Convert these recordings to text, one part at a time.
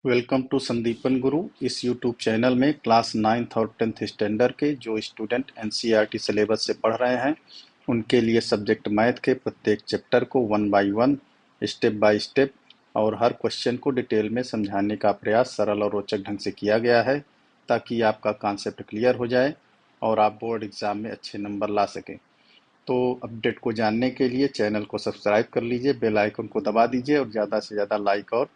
Welcome to Sandipan गुरु। इस YouTube channel में class 9th और 10th स्टैंडर्ड के जो स्टूडेंट एनसीईआरटी सिलेबस से पढ़ रहे हैं उनके लिए सब्जेक्ट मैथ के प्रत्येक चैप्टर को one by one, step by step और हर क्वेश्चन को डिटेल में समझाने का प्रयास सरल और रोचक ढंग से किया गया है ताकि आपका कॉन्सेप्ट क्लियर हो जाए और आप बोर्ड एग्जाम में अच्छे नंबर ला सकें। तो अपडेट को जानने के लिए चैनल को सब्सक्राइब कर लीजिए, बेल आइकन को दबा दीजिए और ज़्यादा से ज़्यादा लाइक और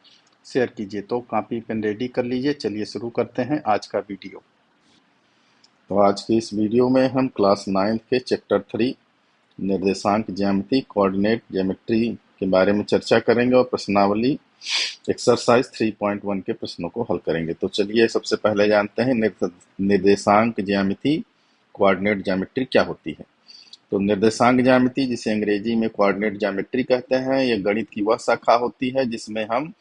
शेयर कीजिए। तो कॉपी पेन रेडी कर लीजिए, चलिए शुरू करते हैं आज का वीडियो। तो आज की इस वीडियो में हम क्लास 9th के चैप्टर 3 निर्देशांक ज्यामिति कोऑर्डिनेट ज्योमेट्री के बारे में चर्चा करेंगे और प्रश्नावली एक्सरसाइज 3.1 के प्रश्नों को हल करेंगे। तो चलिए सबसे पहले जानते हैं निर्देशांक ज्यामिति कोऑर्डिनेट ज्योमेट्री क्या होती है। तो निर्देशांक ज्यामिति, जिसे अंग्रेजी में कोऑर्डिनेट ज्योमेट्री कहते हैं, यह गणित की वह शाखा होती है जिसमें हम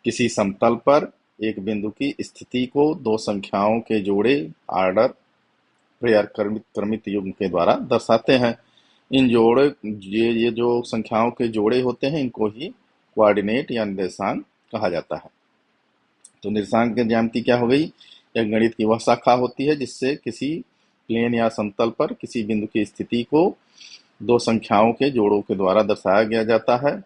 किसी समतल पर एक बिंदु की स्थिति को दो संख्याओं के जोड़े आर्डर पेयर क्रमित युग्म के द्वारा दर्शाते हैं। इन जोड़े ये जो संख्याओं के जोड़े होते हैं इनको ही कोऑर्डिनेट या निर्देशांक कहा जाता है। तो निर्देशांक की ज्यामिति क्या हो गई? यह गणित की वह शाखा होती है जिससे किसी प्लेन या समतल पर किसी बिंदु की स्थिति को दो संख्याओं के जोड़ों के द्वारा दर्शाया गया जाता है।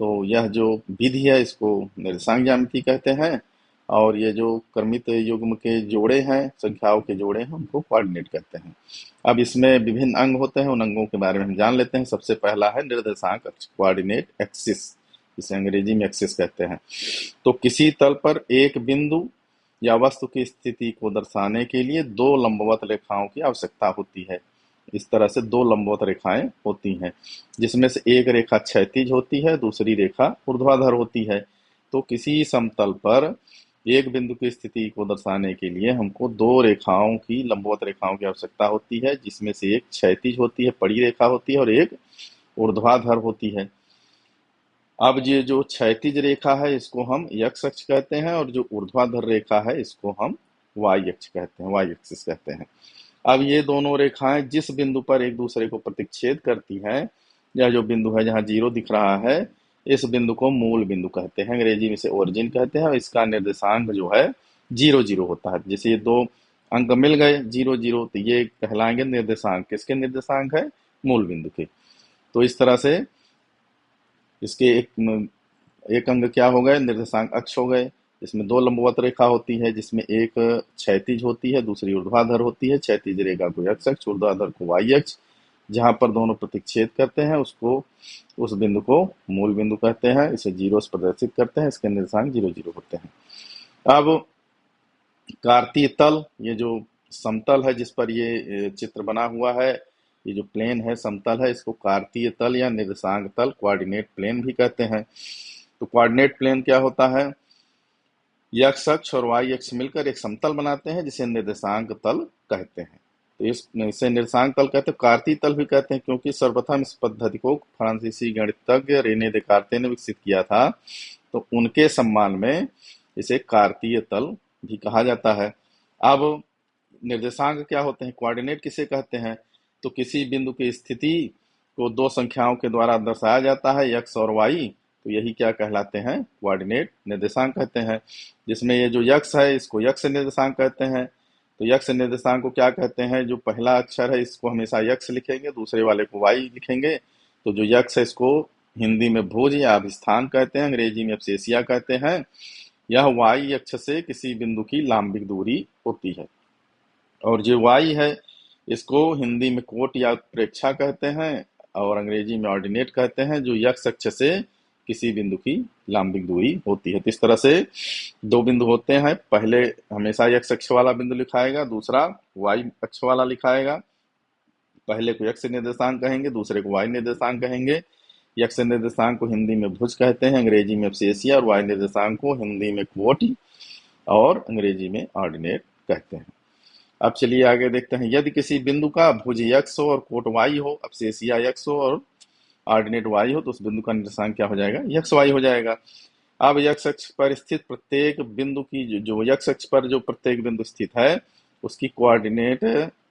तो यह जो विधि है इसको निर्देशांक ज्यामिति कहते हैं और ये जो क्रमित युग्म के जोड़े हैं, संख्याओं के जोड़े हैं, उनको कोऑर्डिनेट कहते हैं। अब इसमें विभिन्न अंग होते हैं, उन अंगों के बारे में हम जान लेते हैं। सबसे पहला है निर्देशांक अक्ष, कोऑर्डिनेट एक्सिस, जिसे अंग्रेजी में एक्सिस कहते हैं। तो किसी तल पर एक बिंदु या वस्तु की स्थिति को दर्शाने के लिए दो लंबवत रेखाओं की आवश्यकता होती है। इस तरह से दो लंबवत रेखाएं होती हैं जिसमें से एक रेखा क्षैतिज होती है, दूसरी रेखा ऊर्ध्वाधर होती है। तो किसी समतल पर एक बिंदु की स्थिति को दर्शाने के लिए हमको दो रेखाओं की, लंबवत रेखाओं की आवश्यकता होती है, जिसमें से एक क्षैतिज होती है, बड़ी रेखा होती है, और एक ऊर्ध्वाधर होती है। अब ये जो क्षैतिज रेखा है इसको हम एक्स अक्ष कहते हैं और जो ऊर्ध्वाधर रेखा है इसको हम वाई अक्ष कहते हैं, वाई एक्सिस कहते हैं। अब ये दोनों रेखाएं जिस बिंदु पर एक दूसरे को प्रतिच्छेद करती हैं, यह जो बिंदु है जहां जीरो दिख रहा है, इस बिंदु को मूल बिंदु कहते हैं, अंग्रेजी में इसे ओरिजिन कहते हैं। और इसका निर्देशांक जो है 0 0 होता है। जैसे ये दो अंक मिल गए 0 0, तो ये कहलाएंगे निर्देशांक। किसके निर्देशांक है? मूल बिंदु के। तो इस तरह से इसके एक अंग क्या हो गए? निर्देशांक अक्ष हो गए, जिसमें दो लंबवत रेखा होती है, जिसमें एक क्षैतिज होती है, दूसरी ऊर्ध्वाधर होती है। क्षैतिज रेखा को एक्स अक्ष, ऊर्ध्वाधर को वाई अक्ष। जहां पर दोनों प्रतिच्छेद करते हैं उसको, उस बिंदु को मूल बिंदु कहते हैं। इसे जीरो से प्रदर्शित करते हैं, इसके निर्देशांक 0 0 होते हैं। अब कार्तीय तल, ये जो समतल है जिस पर ये चित्र बना हुआ है, ये जो प्लेन है, समतल है, इसको कार्तीय तल या निर्देशांक तल, कोऑर्डिनेट प्लेन भी कहते हैं। तो कोऑर्डिनेट प्लेन क्या होता है? एक्स अक्ष और वाई अक्ष मिलकर एक समतल बनाते हैं जिसे निर्देशांक तल कहते हैं। तो इसे निर्देशांक तल कहते हैं, कार्तीय तल भी कहते हैं, क्योंकि सर्वप्रथम इस पद्धति को फ्रांसीसी गणितज्ञ रेने देकार्ते ने विकसित किया था। तो उनके सम्मान में इसे कार्तीय तल भी कहा जाता है। अब निर्देशांक क्या होते हैं? कोऑर्डिनेट किसे कहते हैं? तो किसी बिंदु की स्थिति को दो संख्याओं के द्वारा दर्शाया जाता है, एक्स और वाई। तो यही क्या कहलाते हैं? कोऑर्डिनेट निर्देशांक कहते हैं। जिसमें ये जो यक्स है इसको यक्स निर्देशांक कहते हैं। तो यक्स निर्देशांक को क्या कहते हैं? जो पहला अक्षर है इसको हमेशा यक्स लिखेंगे, दूसरे वाले को वाई लिखेंगे। तो जो यक्स है इसको हिंदी में भुज या अभिस्थान कहते हैं, अंग्रेजी में एब्सेसिया कहते हैं। यह वाई अक्ष से किसी बिंदु की लांबिक दूरी होती है। और जो वाई है इसको हिंदी में कोट या प्रेक्षा कहते हैं और अंग्रेजी में ऑर्डिनेट कहते हैं, जो यक्स अक्ष से किसी बिंदु की लांबिक दूरी होती है। तो इस तरह से दो बिंदु होते हैं, पहले हमेशा एक्स अक्ष वाला बिंदु लिखाएगा, दूसरा वाई अक्ष वाला लिखाएगा। पहले को एक्स निर्देशांक कहेंगे, दूसरे को वाई निर्देशांक कहेंगे। एक्स निर्देशांक को हिंदी में भुज कहते हैं, अंग्रेजी में एब्सेसिया, और वाई निर्देशांक को हिंदी में क्वोट और अंग्रेजी में ऑर्डिनेट कहते हैं। अब चलिए आगे देखते हैं। यदि किसी बिंदु का भुज एक्स हो और कोट वाई हो, एब्सेसिया एक्स हो और ऑर्डिनेट वाई हो, तो उस बिंदु का निर्देशांक क्या हो जाएगा? एक्स वाई हो जाएगा। अब एक्स अक्ष पर स्थित प्रत्येक बिंदु की जो एक्स अक्ष पर जो प्रत्येक बिंदु स्थित है उसकी कोऑर्डिनेट,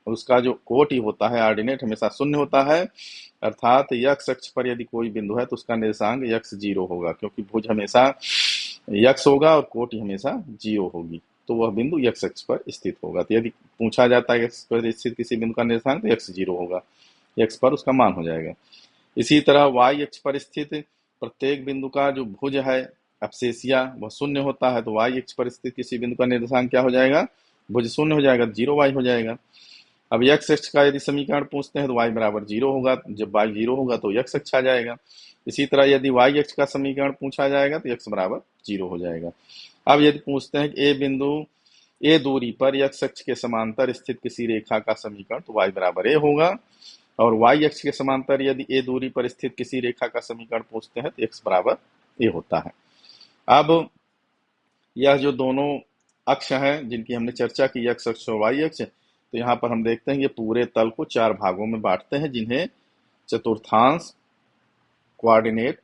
उसका जो कोट ही होता है, ऑर्डिनेट हमेशा शून्य होता है। अर्थात एक्स अक्ष पर यदि कोई बिंदु है तो उसका निर्देशांक x 0 होगा, क्योंकि भुज हमेशा यक्स होगा और कोटि हमेशा जीरो होगी, तो वह बिंदु यक्स अक्ष पर स्थित होगा। तो यदि पूछा जाता है यक्स पर स्थित किसी बिंदु का निर्देशांक, तो यक्स जीरो होगा, यक्स पर उसका मान हो जाएगा। इसी तरह वाई अक्ष पर स्थित प्रत्येक बिंदु का जो भुज है अपसेसिया वह शून्य होता है, तो वाई अक्ष पर स्थित किसी बिंदु का निर्देशांक क्या हो जाएगा, भुज शून्य हो जाएगा, जीरो वाई हो जाएगा। अब यक्स अक्ष का यदि समीकरण पूछते हैं तो वाई बराबर जीरो होगा, जब वाई जीरो होगा तो यक्स अक्ष आ जाएगा। इसी तरह यदि वाई अक्ष का समीकरण पूछा जाएगा तो यक्स बराबर जीरो हो जाएगा। अब यदि पूछते हैं कि ए बिंदु ए दूरी पर यक्स अक्ष के समांतर स्थित किसी रेखा का समीकरण, तो वाई बराबर ए होगा। और वाई अक्ष के समांतर यदि ए दूरी पर स्थित किसी रेखा का समीकरण पूछते हैं तो एक्स बराबर ए होता है। अब यह जो दोनों अक्ष हैं जिनकी हमने चर्चा की, एक्स अक्ष और वाई अक्ष, तो यहाँ पर हम देखते हैं ये पूरे तल को चार भागों में बांटते हैं जिन्हें चतुर्थांश कोऑर्डिनेट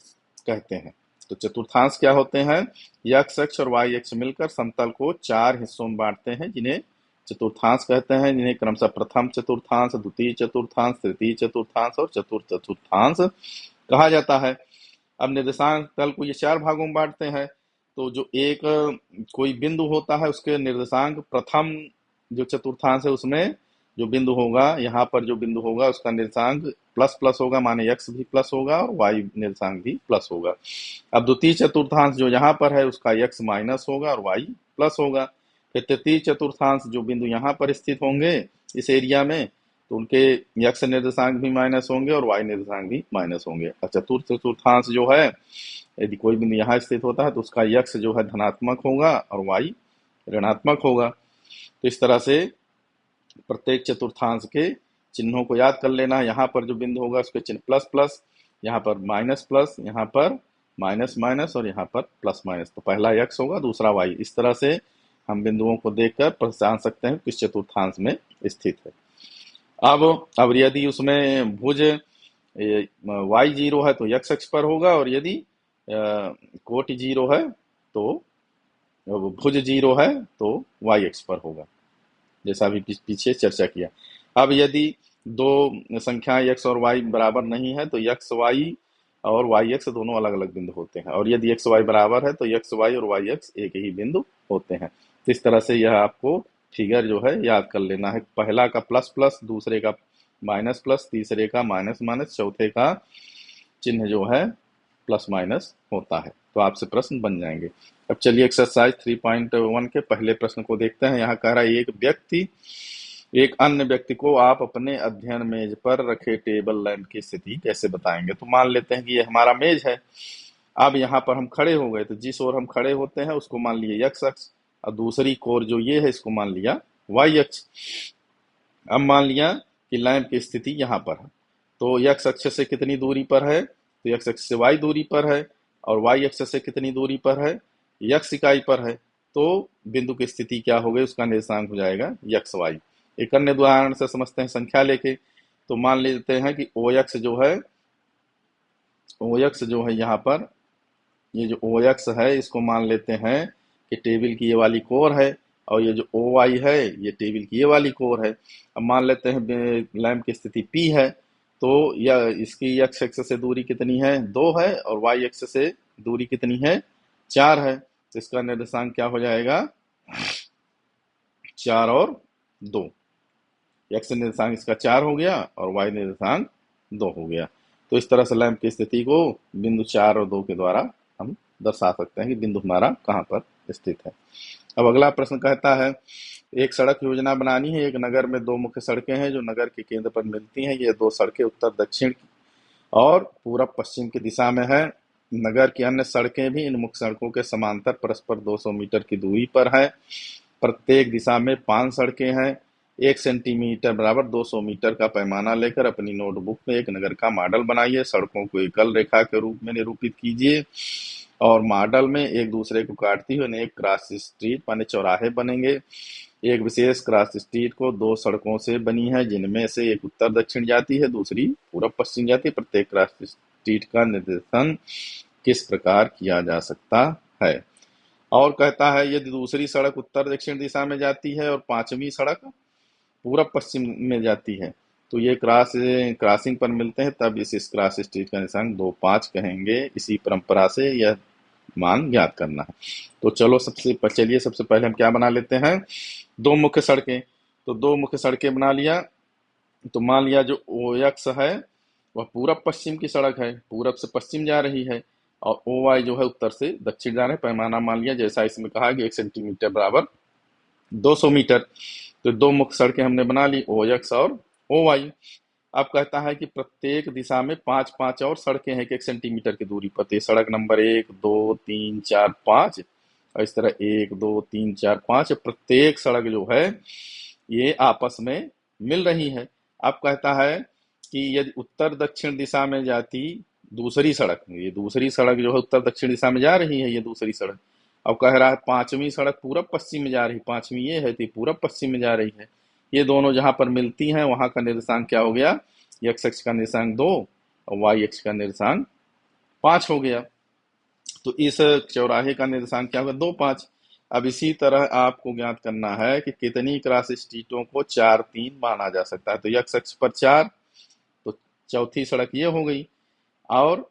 कहते हैं। तो चतुर्थांश क्या होते हैं, एक्स अक्ष और वाई अक्ष मिलकर समतल को चार हिस्सों में बांटते हैं जिन्हें चतुर्थांश कहते हैं, जिन्हें क्रमशः प्रथम चतुर्थांश, द्वितीय चतुर्थांश, तृतीय चतुर्थांश और चतुर्थ चतुर्थांश कहा जाता है। अब निर्देशांक तल को ये चार भागों में बांटते हैं, तो जो एक कोई बिंदु होता है उसके निर्देशांक प्रथम जो चतुर्थांश है उसमें जो बिंदु होगा, यहाँ पर जो बिंदु होगा उसका निर्देशांक प्लस प्लस होगा, माने यक्स भी प्लस होगा और वाई निर्देशांक भी प्लस होगा। अब द्वितीय चतुर्थांश जो यहाँ पर है उसका यक्स माइनस होगा और वाई प्लस होगा। फिर तृतीय चतुर्थांश जो बिंदु यहाँ पर स्थित होंगे इस एरिया में, तो उनके यक्स निर्देशांक भी माइनस होंगे और वाई निर्देशांक भी माइनस होंगे। और चतुर्थ चतुर्थांश जो है यदि कोई बिंदु यहाँ स्थित होता है तो उसका यक्स जो है धनात्मक होगा और वाई ऋणात्मक होगा। तो इस तरह से प्रत्येक चतुर्थांश के चिन्हों को याद कर लेना। यहाँ पर जो बिंदु होगा उसके चिन्ह प्लस प्लस, यहाँ पर माइनस प्लस, यहाँ पर माइनस माइनस और यहाँ पर प्लस माइनस। तो पहला यक्स होगा, दूसरा वाई। इस तरह से हम बिंदुओं को देखकर पहचान सकते हैं किस चतुर्थांश में स्थित है। अब यदि उसमें भुज वाई जीरो है तो यक्स अक्ष पर होगा, और यदि कोटि जीरो है तो भुज जीरो है तो वाई अक्ष पर होगा, जैसा अभी पीछे चर्चा किया। अब यदि दो संख्याएं एक्स और वाई बराबर नहीं है तो एक्स वाई और वाई एक्स दोनों अलग अलग बिंदु होते हैं, और यदि एक्स वाई बराबर है तो एक्स वाई और वाई एक्स एक ही बिंदु होते हैं। तो इस तरह से यह आपको फिगर जो है याद कर लेना है। पहला का प्लस प्लस, दूसरे का माइनस प्लस, तीसरे का माइनस माइनस, चौथे का चिन्ह जो है प्लस माइनस होता है। तो आपसे प्रश्न बन जाएंगे। अब चलिए एक्सरसाइज 3.1 के पहले प्रश्न को देखते हैं। यहाँ कह रहा है एक अन्य व्यक्ति को आप अपने अध्ययन मेज पर रखे टेबल लैंप की स्थिति कैसे बताएंगे। तो मान लेते हैं कि ये हमारा मेज है। अब यहाँ पर हम खड़े हो गए, तो जिस ओर हम खड़े होते हैं उसको मान लिया एक्स अक्ष, और दूसरी कोर जो ये है इसको मान लिया वाई अक्ष। अब मान लिया कि लैंप की स्थिति यहाँ पर है, तो एक्स अक्ष से कितनी दूरी पर है, तो एक्स अक्ष से वाई दूरी पर है, और वाई अक्ष से कितनी दूरी पर है, एक्स इकाई पर है। तो बिंदु की स्थिति क्या हो गई, उसका निर्देशांक हो जाएगा एक्स वाई। एक अन्य उदाहरण से समझते हैं संख्या लेके। तो मान लेते हैं कि ओ एक्स जो है यहाँ पर, ये जो ओ एक्स है इसको मान लेते हैं कि टेबल की ये वाली कोर है, और ये जो ओ वाई है ये टेबल की ये वाली कोर है। अब मान लेते हैं लैंप की स्थिति पी है, तो यह इसकी एक्स एक्स से दूरी कितनी है, 2 है, और वाई एक्स से दूरी कितनी है, 4 है। तो इसका निर्देशांक क्या हो जाएगा, 4 और 2। एक्स निर्देशांक इसका 4 हो गया और वाई निर्देशांक 2 हो गया। तो इस तरह से लैंप की स्थिति को बिंदु 4 और 2 के द्वारा हम दर्शा सकते हैं कि बिंदु हमारा कहाँ पर स्थित है। अब अगला प्रश्न कहता है, एक सड़क योजना बनानी है। एक नगर में 2 मुख्य सड़कें हैं जो नगर के केंद्र पर मिलती हैं। ये 2 सड़कें उत्तर दक्षिण और पूरब पश्चिम की दिशा में है। नगर की अन्य सड़कें भी इन मुख्य सड़कों के समांतर परस्पर 200 मीटर की दूरी पर है। प्रत्येक दिशा में 5 सड़कें हैं। 1 सेंटीमीटर बराबर 200 मीटर का पैमाना लेकर अपनी नोटबुक में एक नगर का मॉडल बनाइए। सड़कों को एकल रेखा के रूप में निरूपित कीजिए, और मॉडल में एक दूसरे को काटती हुई अनेक क्रॉस स्ट्रीट माने चौराहे बनेंगे। एक विशेष क्रॉस स्ट्रीट को 2 सड़कों से बनी है, जिनमें से एक उत्तर दक्षिण जाती है, दूसरी पूरब पश्चिम जाती है। प्रत्येक क्रॉस स्ट्रीट का निर्देशन किस प्रकार किया जा सकता है। और कहता है यदि दूसरी सड़क उत्तर दक्षिण दिशा में जाती है और 5वीं सड़क पूरब पश्चिम में जाती है, तो ये क्रॉसिंग पर मिलते हैं, तब इस क्रॉस स्ट्रीट का निशान 2 5 कहेंगे। इसी परंपरा से यह मान ज्ञात करना है। तो चलिए सबसे पहले हम क्या बना लेते हैं, दो मुख्य सड़कें। तो दो मुख्य सड़कें बना लिया। तो मान लिया जो ओ एक्स है वह पूरब पश्चिम की सड़क है, पूरब से पश्चिम जा रही है, और ओ वाई जो है उत्तर से दक्षिण जा रहे हैं। पैमाना मान लिया जैसा इसमें कहा कि 1 सेंटीमीटर बराबर 200 मीटर। तो दो मुख्य सड़कें हमने बना ली, ओ एक्स और ओ वाई। अब कहता है कि प्रत्येक दिशा में पांच पांच और सड़कें हैं 1 सेंटीमीटर की दूरी पर। तो ये सड़क नंबर 1 2 3 4 5, और इस तरह 1 2 3 4 5 प्रत्येक सड़क जो है ये आपस में मिल रही है। अब कहता है कि यदि उत्तर दक्षिण दिशा में जाती दूसरी सड़क, ये दूसरी सड़क जो है उत्तर दक्षिण दिशा में जा रही है, ये दूसरी सड़क। अब कह रहा है पांचवी सड़क पूरब पश्चिम में जा रही, पांचवी ये है तो ये पूरब पश्चिम में जा रही है। ये दोनों जहां पर मिलती हैं वहां का निर्देशांक क्या हो गया, एक्स अक्ष का निर्देशांक 2 और वाई अक्ष का निर्देशांक 5 हो गया। तो इस चौराहे का निर्देशांक क्या होगा, 2 5। अब इसी तरह आपको ज्ञात करना है कि कितनी क्रॉस स्ट्रीटों को 4 3 माना जा सकता है। तो एक्स अक्ष पर 4, तो चौथी सड़क ये हो गई, और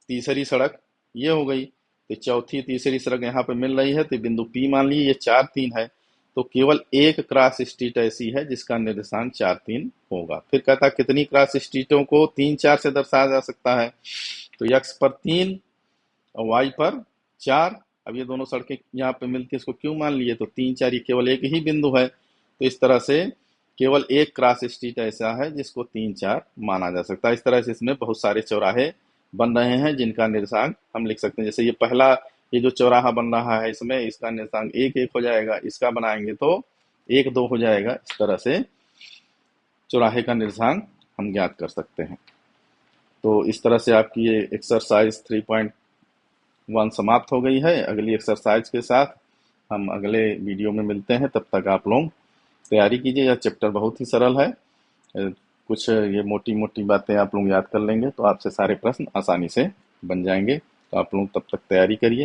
तीसरी सड़क ये हो गई। तो चौथी तीसरी सड़क यहाँ पे मिल रही है, तो बिंदु P मान लीजिए ये 4 3 है। तो केवल एक क्रॉस स्ट्रीट ऐसी है जिसका निर्देशांक 4 3 होगा। फिर कहता है कितनी क्रॉस स्ट्रीटों को 3 4 से दर्शाया जा सकता है। तो एक्स पर 3 और वाई पर 4। अब ये दोनों सड़कें यहाँ पे मिलती है, इसको क्यों मान लिए, तो 3 4 ये केवल एक ही बिंदु है। तो इस तरह से केवल एक क्रॉस स्ट्रीट ऐसा है जिसको 3 4 माना जा सकता है। इस तरह से इसमें बहुत सारे चौराहे बन रहे हैं जिनका निर्देशांक हम लिख सकते हैं। जैसे ये पहला, ये जो चौराहा बन रहा है इसमें इसका निर्देशांक 1 1 हो जाएगा, इसका बनाएंगे तो 1 2 हो जाएगा। इस तरह से चौराहे का निर्देशांक हम ज्ञात कर सकते हैं। तो इस तरह से आपकी ये एक्सरसाइज 3.1 समाप्त हो गई है। अगली एक्सरसाइज के साथ हम अगले वीडियो में मिलते हैं। तब तक आप लोग तैयारी कीजिए। यह चैप्टर बहुत ही सरल है, कुछ ये मोटी मोटी बातें आप लोग याद कर लेंगे तो आपसे सारे प्रश्न आसानी से बन जाएंगे। तो आप लोग तब तक तैयारी करिए।